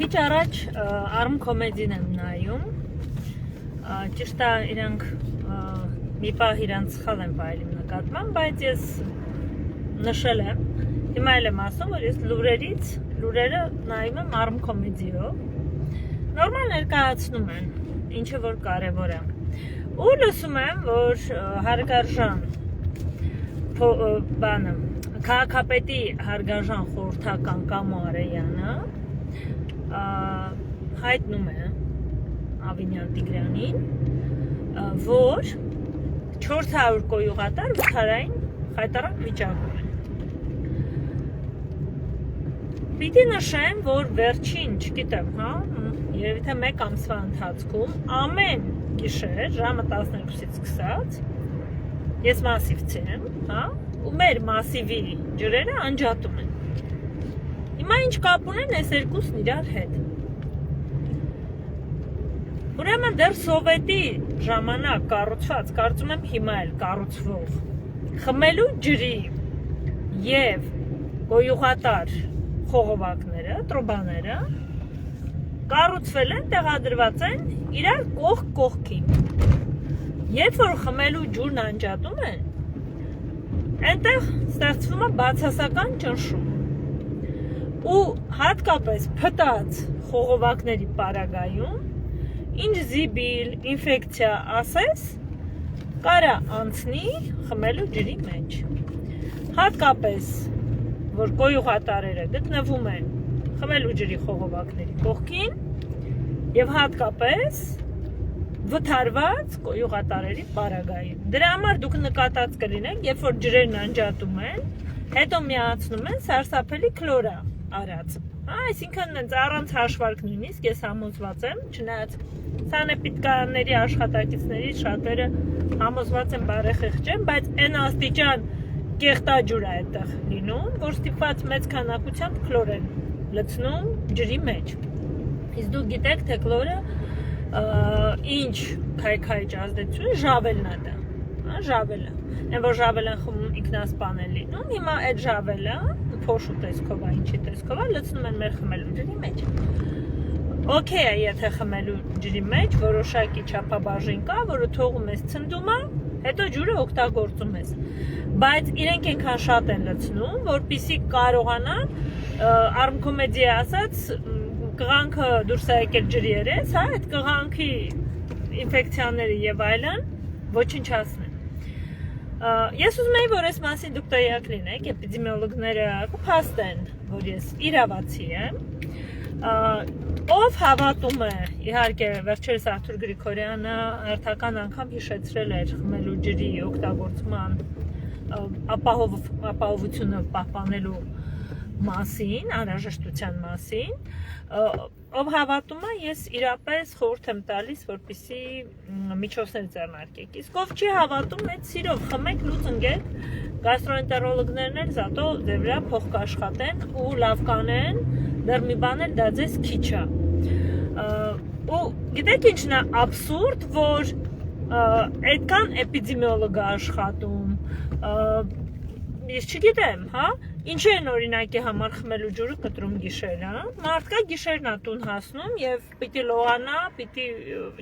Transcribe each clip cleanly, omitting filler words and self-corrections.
Քիչ առաջ Arm Comedy-ն եմ նայում, ճիշտ է իրանք մի պահ իրանց սխալ են վայել իմ նկատմամբ, բայց ես նշել եմ, հիմա էլ եմ ասում, որ ես լուրերը նայում եմ Arm Comedy-ով, նորմալ ներկայացնում են, ինչը որ կարևոր է, ու լսում եմ, որ հարգարժան քաղաքապետի հարգարժան խորհրդական Կամո Արեյանը հայտնում է Ավինյան Տիգրանին, որ 400 կոյուղատար վթարային խայտառակ վիճակում են։ Պիտի նշեմ, որ վերջին, չգիտեմ, երևի թե մեկ ամսվա ընթացքում ամեն գիշեր ժամը 12-ից սկսած ես մասիվցի եմ, ու մեր մասիվի ջրերը անջատում են։ Հիմա ինչ կապ ունեն այս երկուսն իրար հետ։ Ուրեմն դեռ սովետի ժամանակ կառուցված, կարծում եմ հիմա էլ կառուցվող խմելու ջրի և գոյուղատար խողովակները, տրոբաները կառուցվել են, տեղադրված են իրար կողք կողքին։ Երբ որ խմելու ջուրն անջատում են, այնտեղ ստեղծվում է բացասական ճնշում ու հատկապես փտած խողովակների պարագայում ինչ զիբիլ, ինֆեկցիա ասես, կարա անցնի խմելու ջրի մեջ։ Հատկապես, որ կոյուղատարերը գտնվում են խմելու ջրի խողովակների կողքին և հատկապես վթարված կոյուղատարերի պարագայում։ Դրա համար դուք նկատած կլինեք, երբ որ ջրերն անջատում են, հետո միացնում են սարսափելի քլորա արած։ Այսինքն առանց հաշվարկ նույնիսկ ես համոզված եմ, չնայած սանեպիդկաների աշխատակիցներից շատերը համոզված են բարեխիղճ են, բայց այն աստիճան կեղտաջուր է այդտեղ լինում, որ ստիպված մեծ քանակությամբ քլոր են լցնում ջրի մեջ։ Իսկ դուք գիտեք, թե քլորը ինչ քայքայիչ ազդեցություն ժավելն է դա, ժավելը, այն որ ժավել են խմում ինքնասպան են լինում, հիմա այդ ժավելը փոշու տեսքով է, ինչի տեսքով է, լցնում են մեր խմելու ջրի մեջ։ Okay է, եթե խմելու ջրի մեջ որոշակի չափաբաժին կա, որը թողում ես ցնդումը, հետո ջուրը օգտագործում ես, բայց իրենք այնքան շատ են լցնում, որպեսզի կարողանան Arm Comedy ասած կղանքը դուրս է եկել ջրի երես, այդ կղանքի ինֆեկցիաները և այլն ոչնչացնեն։ Ես ուզում էի, որ այս մասին դուք տեղյակ լինեք, էպիդեմիոլոգները կփաստեն, որ ես իրավացի եմ, ով հավատում է, իհարկե վերջերս Արթուր Գրիգորյանը հերթական անգամ հիշեցրել էր խմելու ջրի օգտագործման ապահովությունը պահպանելու մասին, անհրաժեշտության մասին, ով հավատում է, ես իրապես խորհուրդ եմ տալիս, որպեսզի միջոցներ ձեռնարկեք։ Իսկ ով չի հավատում, այդ սիրով խմեք, լուծ ընկեք, գաստրոենտերոլոգներն էլ զատո ձեր վրա փող կաշխատեն ու լավ կանեն, դեռ մի բան էլ դա ձեզ քիչ է։ Ու գիտեք ինչն է աբսուրդ, որ այդքան էպիդեմիոլոգ է աշխատում, ես չգիտեմ, ինչի են օրինակի համար խմելու ջուրը կտրում գիշերը, մարդկա գիշերն է տուն հասնում և պիտի լողանա, պիտի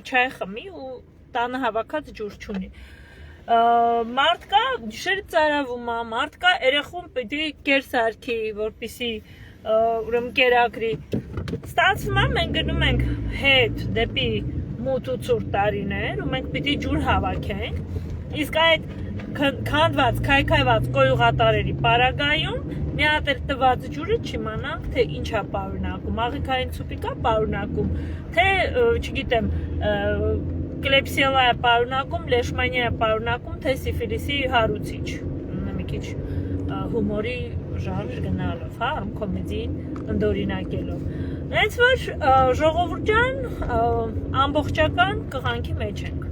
չայ խմի ու տանը հավաքած ջուր չունի։ Մարդկա գիշերը ծարավում է, մարդկա երեխուն պիտի կեր սարքի, որպեսզի ուրեմն կերակրի։ Ստացվում է, մենք գնում ենք հետ դեպի մութ ու ցուրտ տարիներ ու մենք պիտի ջուր հավաքենք, իսկ այդ քանդված, քայքայված կոյուղատարերի պարագայում մի հատ էլ տված ջուրը չիմանանք, թե ինչ է պարունակում, աղիքային ցուպիկ է պարունակում, թե, չգիտեմ, կլեպսիելա է պարունակում, լեշմանիա է պարունակում, թե սիֆիլիսի հարուցիչ, մի քիչ հումորի ժանր գնալով, Arm Comedy-ին ընդօրինակելով։ Հենց որ ժողովուրդ ջան ամբողջական կղանքի մեջ ենք։